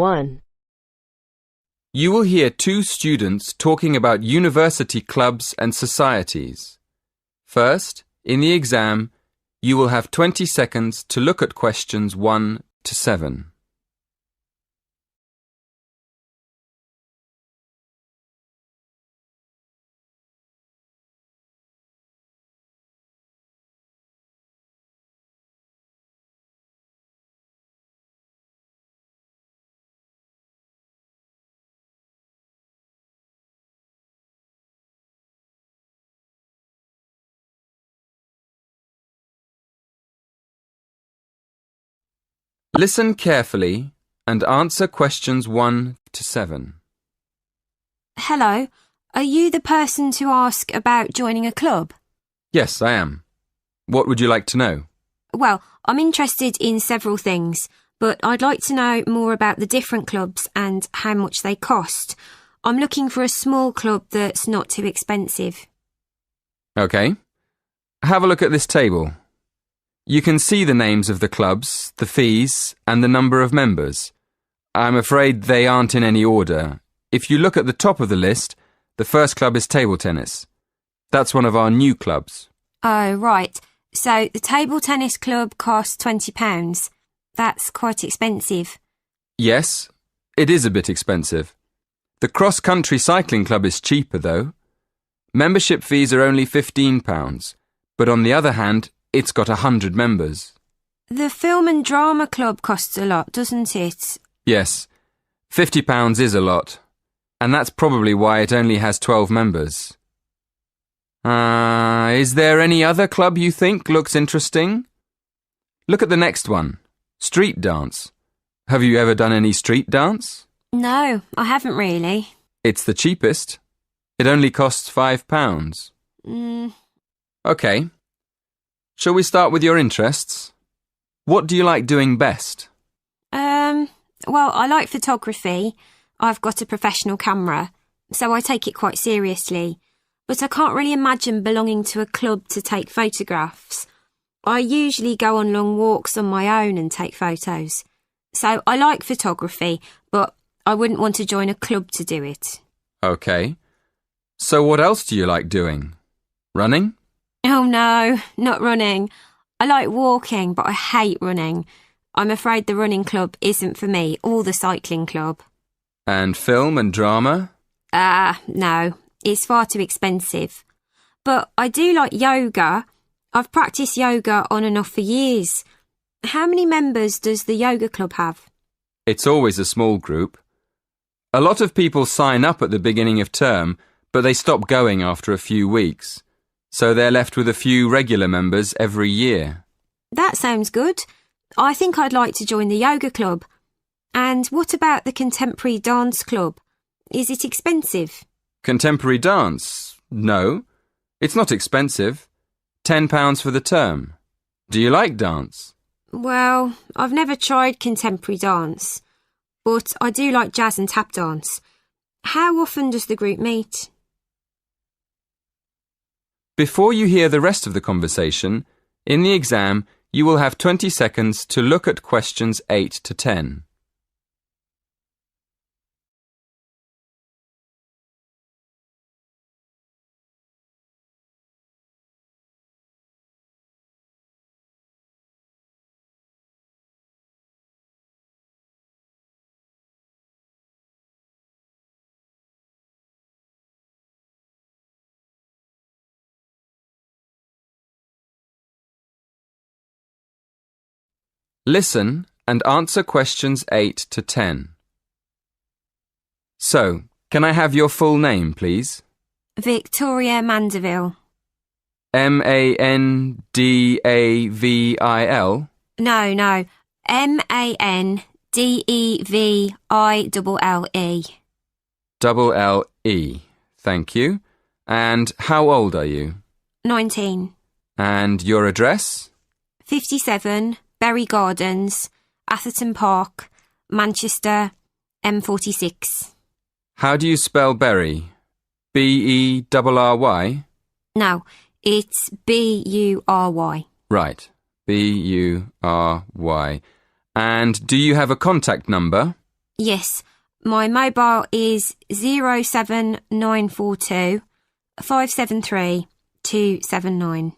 1. You will hear two students talking about university clubs and societies. First, in the exam, you will have 20 seconds to look at questions 1 to 7. Listen carefully and answer questions 1 to 7. Hello, are you the person to ask about joining a club? Yes, I am. What would you like to know? Well, I'm interested in several things, but I'd like to know more about the different clubs and how much they cost. I'm looking for a small club that's not too expensive. OK. Have a look at this table. You can see the names of the clubs, the fees, and the number of members. I'm afraid they aren't in any order. If you look at the top of the list, the first club is table tennis. That's one of our new clubs. Oh, right. So the table tennis club costs £20. That's quite expensive. Yes, it is a bit expensive. The cross-country cycling club is cheaper, though. Membership fees are only £15, but on the other hand, it's got 100 members. The film and drama club costs a lot, doesn't it? Yes, £50 is a lot, and that's probably why it only has 12 members. Is there any other club you think looks interesting? Look at the next one, street dance. Have you ever done any street dance? No, I haven't really. It's the cheapest. It only costs £5. OK. Shall we start with your interests? What do you like doing best? Well, I like photography. I've got a professional camera, so I take it quite seriously. But I can't really imagine belonging to a club to take photographs. I usually go on long walks on my own and take photos. So I like photography, but I wouldn't want to join a club to do it. OK. So what else do you like doing? Running? Oh no, not running. I like walking, but I hate running. I'm afraid the running club isn't for me, or the cycling club. And film and drama? No, it's far too expensive. But I do like yoga. I've practiced yoga on and off for years. How many members does the yoga club have? It's always a small group. A lot of people sign up at the beginning of term, but they stop going after a few weeks. So they're left with a few regular members every year. That sounds good. I think I'd like to join the yoga club. And what about the contemporary dance club? Is it expensive? Contemporary dance? No. It's not expensive. £10 for the term. Do you like dance? Well, I've never tried contemporary dance, but I do like jazz and tap dance. How often does the group meet? Before you hear the rest of the conversation, in the exam, you will have 20 seconds to look at questions 8 to 10. Listen and answer questions 8 to 10. So, can I have your full name, please? Victoria Mandeville. Mandavil? No. Mandeville. L-E. Thank you. And how old are you? 19. And your address? 57, Berry Gardens, Atherton Park, Manchester, M46. How do you spell Berry? B-E-R-R-Y? No, it's B-U-R-Y. Right, B-U-R-Y. And do you have a contact number? Yes, my mobile is 07942 573 279.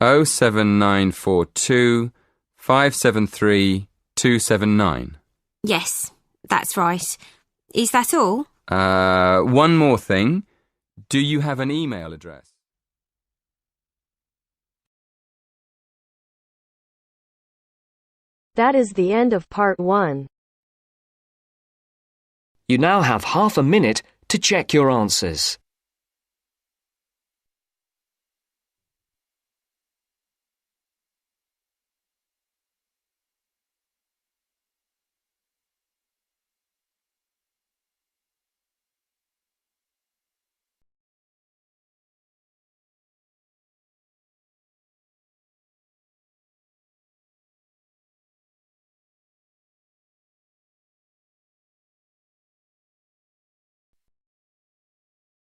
07942 573 279. Yes, that's right. Is that all? One more thing. Do you have an email address? That is the end of part 1. You now have half a minute to check your answers.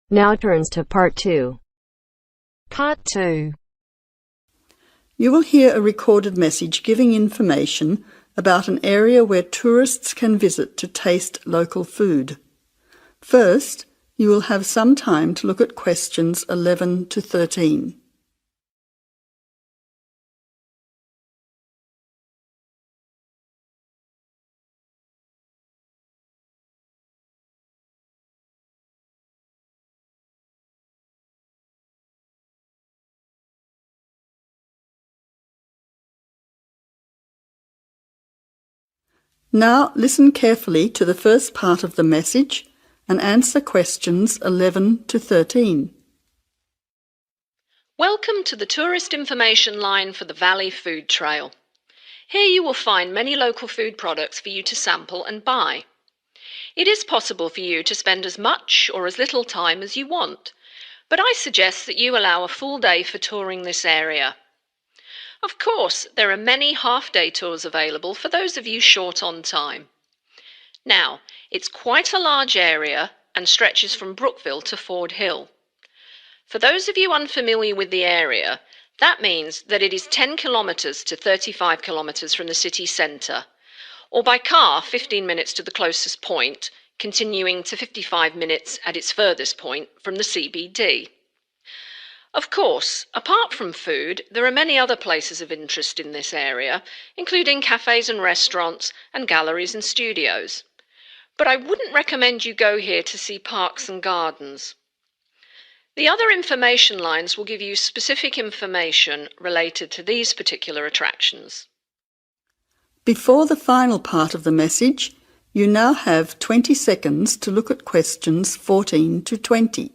Now turns to part 2. Part 2. You will hear a recorded message giving information about an area where tourists can visit to taste local food. First, you will have some time to look at questions 11 to 13. Now listen carefully to the first part of the message and answer questions 11 to 13. Welcome to the tourist information line for the Valley Food Trail. Here you will find many local food products for you to sample and buy. It is possible for you to spend as much or as little time as you want, but I suggest that you allow a full day for touring this area. Of course, there are many half-day tours available for those of you short on time. Now, it's quite a large area and stretches from Brookville to Ford Hill. For those of you unfamiliar with the area, that means that it is 10 kilometres to 35 kilometres from the city centre, or by car 15 minutes to the closest point, continuing to 55 minutes at its furthest point from the CBD. Of course, apart from food, there are many other places of interest in this area, including cafes and restaurants and galleries and studios. But I wouldn't recommend you go here to see parks and gardens. The other information lines will give you specific information related to these particular attractions. Before the final part of the message, you now have 20 seconds to look at questions 14 to 20.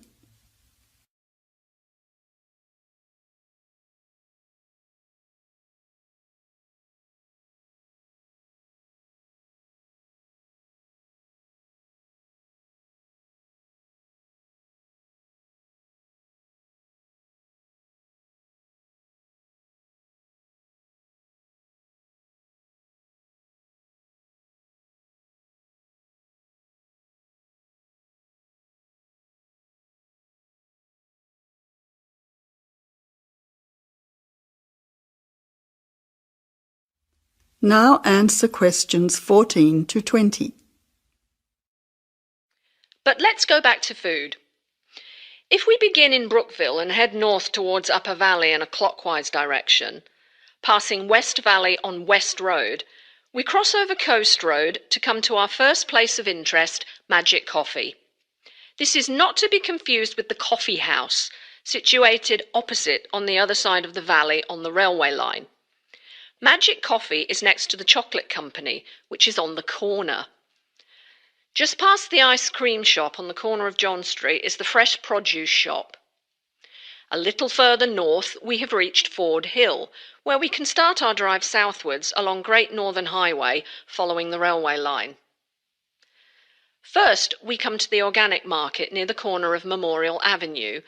Now answer questions 14 to 20. But let's go back to food. If we begin in Brookville and head north towards Upper Valley in a clockwise direction, passing West Valley on West Road, we cross over Coast Road to come to our first place of interest, Magic Coffee. This is not to be confused with the Coffee House, situated opposite on the other side of the valley on the railway line. Magic Coffee is next to the Chocolate Company, which is on the corner. Just past the ice cream shop on the corner of John Street is the fresh produce shop. A little further north we have reached Ford Hill, where we can start our drive southwards along Great Northern Highway following the railway line. First we come to the organic market near the corner of Memorial Avenue,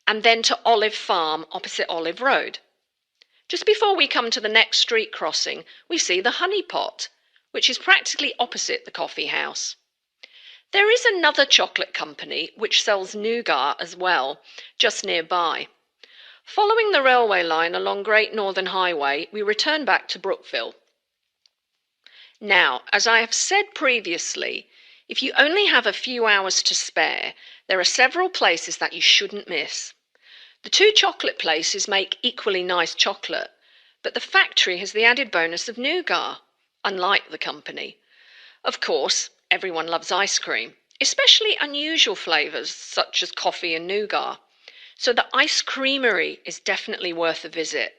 and then to Olive Farm opposite Olive Road. Just before we come to the next street crossing, we see the Honey Pot, which is practically opposite the coffee house. There is another chocolate company which sells nougat as well, just nearby. Following the railway line along Great Northern Highway, we return back to Brookville. Now, as I have said previously, if you only have a few hours to spare, there are several places that you shouldn't miss. The two chocolate places make equally nice chocolate, but the factory has the added bonus of nougat, unlike the company. Of course, everyone loves ice cream, especially unusual flavours such as coffee and nougat, so the ice creamery is definitely worth a visit.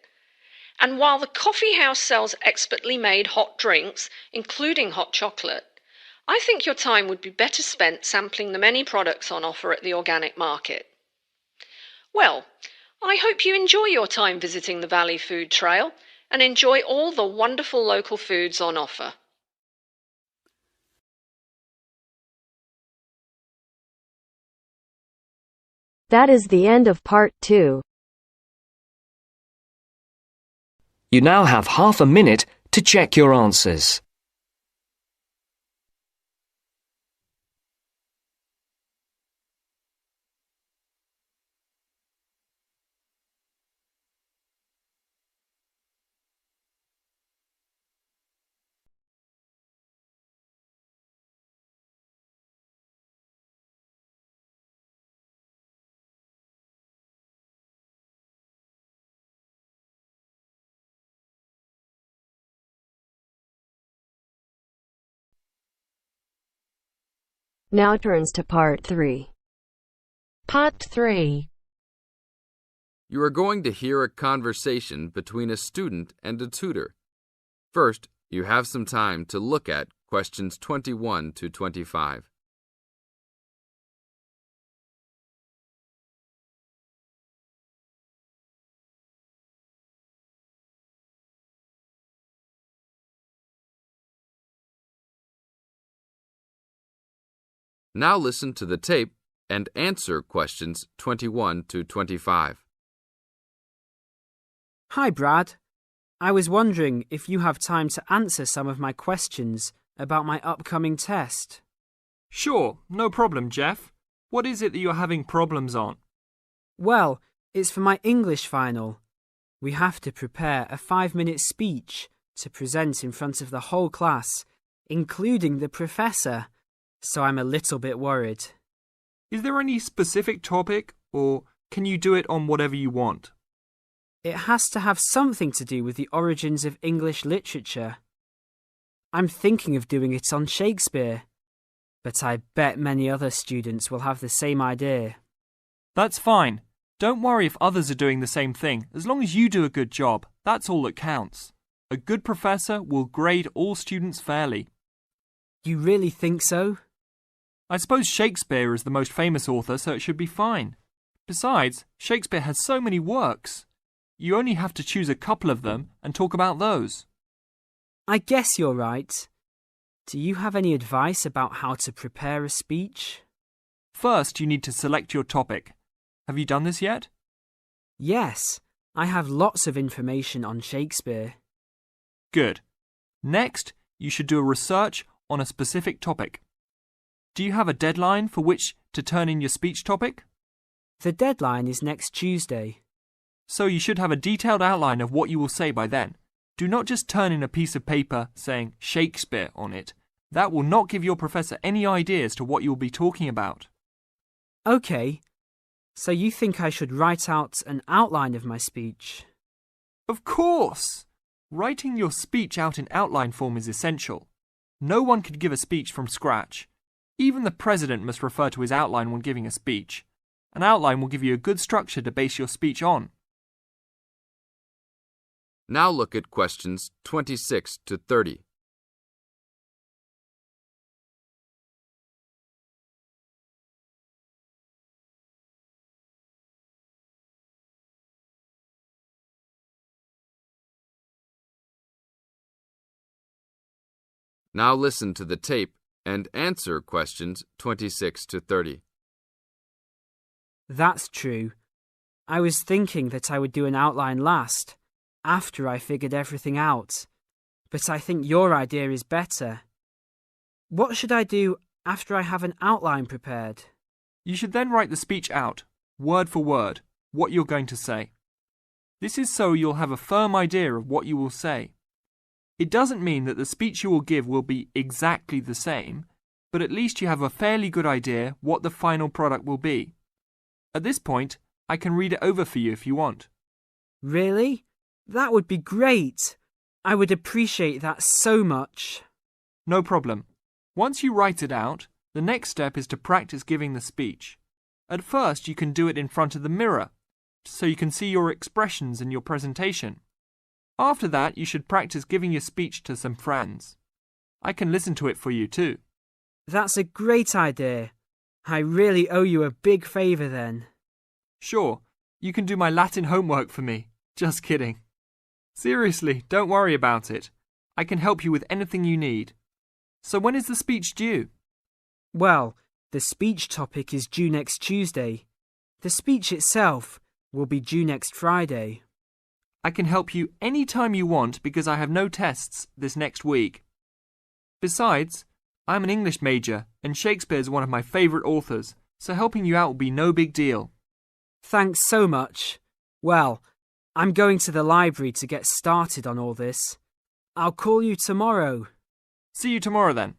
And while the coffee house sells expertly made hot drinks, including hot chocolate, I think your time would be better spent sampling the many products on offer at the organic market. Well, I hope you enjoy your time visiting the Valley Food Trail and enjoy all the wonderful local foods on offer. That is the end of part 2. You now have half a minute to check your answers. Now turns to part 3. Part 3. You are going to hear a conversation between a student and a tutor. First, you have some time to look at questions 21 to 25. Now listen to the tape and answer questions 21 to 25. Hi, Brad. I was wondering if you have time to answer some of my questions about my upcoming test. Sure, no problem, Jeff. What is it that you're having problems on? Well, it's for my English final. We have to prepare a 5-minute speech to present in front of the whole class, including the professor, so I'm a little bit worried. Is there any specific topic, or can you do it on whatever you want? It has to have something to do with the origins of English literature. I'm thinking of doing it on Shakespeare, but I bet many other students will have the same idea. That's fine. Don't worry if others are doing the same thing. As long as you do a good job, that's all that counts. A good professor will grade all students fairly. You really think so? I suppose Shakespeare is the most famous author, so it should be fine. Besides, Shakespeare has so many works. You only have to choose a couple of them and talk about those. I guess you're right. Do you have any advice about how to prepare a speech? First, you need to select your topic. Have you done this yet? Yes, I have lots of information on Shakespeare. Good. Next, you should do a research on a specific topic. Do you have a deadline for which to turn in your speech topic? The deadline is next Tuesday. So you should have a detailed outline of what you will say by then. Do not just turn in a piece of paper saying Shakespeare on it. That will not give your professor any idea as to what you will be talking about. OK, so you think I should write out an outline of my speech? Of course! Writing your speech out in outline form is essential. No one could give a speech from scratch. Even the president must refer to his outline when giving a speech. An outline will give you a good structure to base your speech on. Now look at questions 26 to 30. Now listen to the tape and answer questions 26 to 30. That's true. I was thinking that I would do an outline last, after I figured everything out. But I think your idea is better. What should I do after I have an outline prepared? You should then write the speech out, word for word, what you're going to say. This is so you'll have a firm idea of what you will say. It doesn't mean that the speech you will give will be exactly the same, but at least you have a fairly good idea what the final product will be. At this point, I can read it over for you if you want. Really? That would be great. I would appreciate that so much. No problem. Once you write it out, the next step is to practice giving the speech. At first, you can do it in front of the mirror, so you can see your expressions in your presentation. After that, you should practice giving your speech to some friends. I can listen to it for you too. That's a great idea. I really owe you a big favour then. Sure, you can do my Latin homework for me. Just kidding. Seriously, don't worry about it. I can help you with anything you need. So when is the speech due? Well, the speech topic is due next Tuesday. The speech itself will be due next Friday. I can help you any time you want because I have no tests this next week. Besides, I'm an English major and Shakespeare is one of my favourite authors, so helping you out will be no big deal. Thanks so much. Well, I'm going to the library to get started on all this. I'll call you tomorrow. See you tomorrow then.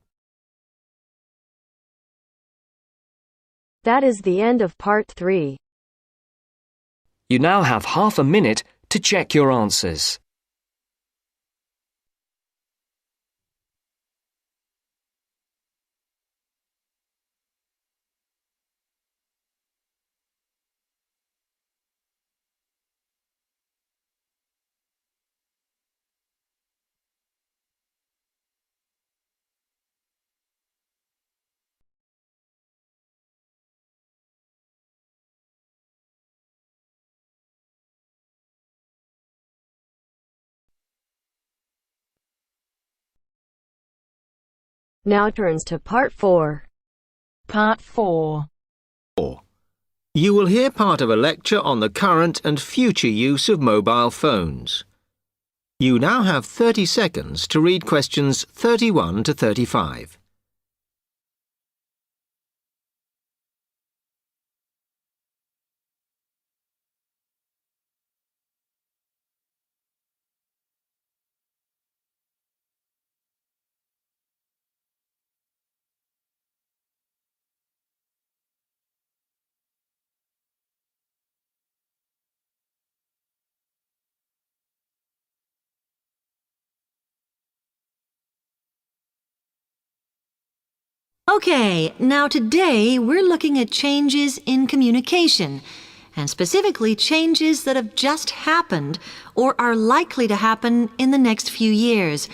That is the end of part 3. You now have half a minute to check your answers. Now turns to part 4. Part 4. You will hear part of a lecture on the current and future use of mobile phones. You now have 30 seconds to read questions 31 to 35. Okay, now today we're looking at changes in communication, and specifically changes that have just happened or are likely to happen in the next few years.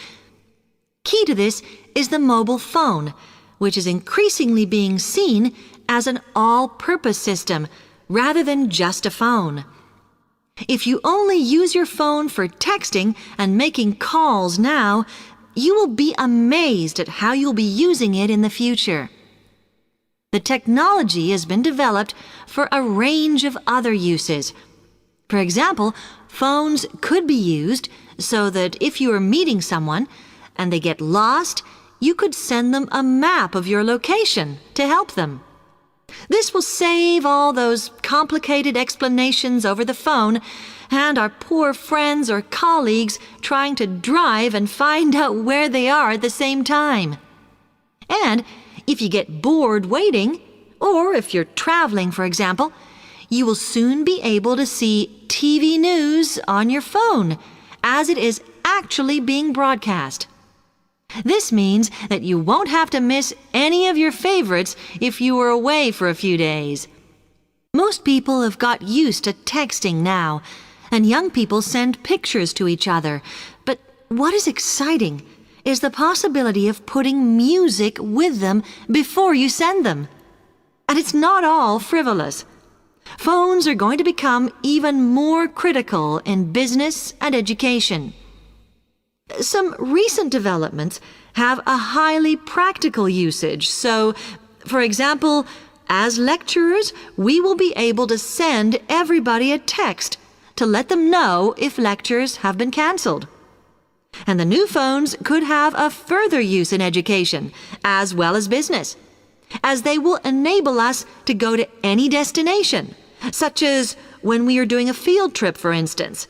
Key to this is the mobile phone, which is increasingly being seen as an all-purpose system rather than just a phone. If you only use your phone for texting and making calls now, you will be amazed at how you'll be using it in the future. The technology has been developed for a range of other uses. For example, phones could be used so that if you are meeting someone and they get lost, you could send them a map of your location to help them. This will save all those complicated explanations over the phone and our poor friends or colleagues trying to drive and find out where they are at the same time. And if you get bored waiting, or if you're traveling, for example, you will soon be able to see TV news on your phone as it is actually being broadcast. This means that you won't have to miss any of your favorites if you were away for a few days. Most people have got used to texting now, and young people send pictures to each other. But what is exciting is the possibility of putting music with them before you send them. And it's not all frivolous. Phones are going to become even more critical in business and education. Some recent developments have a highly practical usage. So, for example, as lecturers, we will be able to send everybody a text to let them know if lectures have been cancelled. And the new phones could have a further use in education, as well as business, as they will enable us to go to any destination, such as when we are doing a field trip, for instance.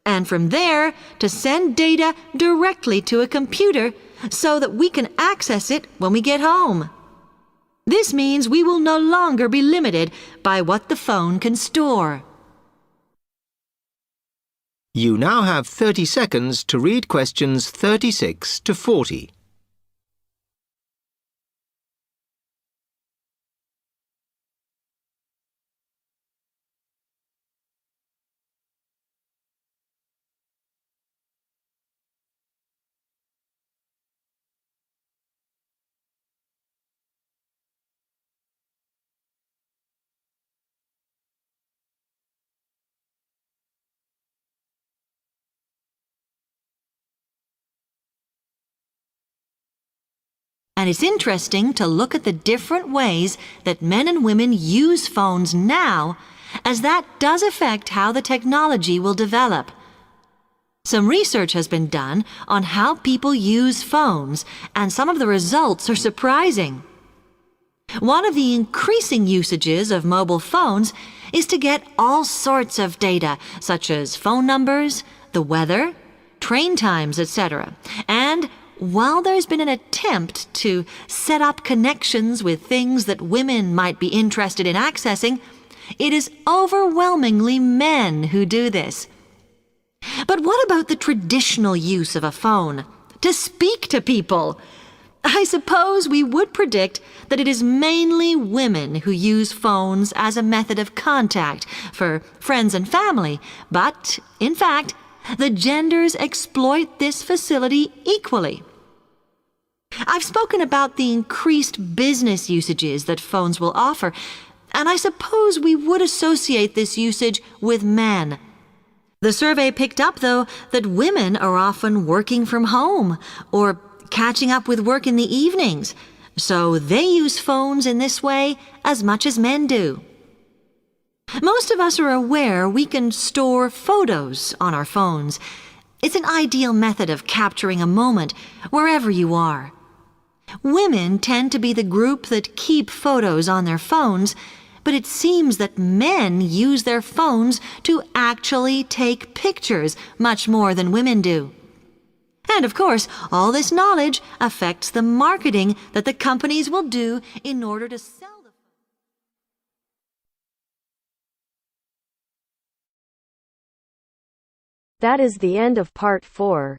and from there to send data directly to a computer so that we can access it when we get home. This means we will no longer be limited by what the phone can store. You now have 30 seconds to read questions 36 to 40. And it's interesting to look at the different ways that men and women use phones now, as that does affect how the technology will develop. Some research has been done on how people use phones, and some of the results are surprising. One of the increasing usages of mobile phones is to get all sorts of data, such as phone numbers, the weather, train times, etc. And while there's been an attempt to set up connections with things that women might be interested in accessing, it is overwhelmingly men who do this. But what about the traditional use of a phone? To speak to people? I suppose we would predict that it is mainly women who use phones as a method of contact for friends and family, but, in fact, the genders exploit this facility equally. I've spoken about the increased business usages that phones will offer, and I suppose we would associate this usage with men. The survey picked up, though, that women are often working from home or catching up with work in the evenings, so they use phones in this way as much as men do. Most of us are aware we can store photos on our phones. It's an ideal method of capturing a moment wherever you are. Women tend to be the group that keep photos on their phones, but it seems that men use their phones to actually take pictures much more than women do. And of course, all this knowledge affects the marketing that the companies will do in order to sell the phone. That is the end of part 4.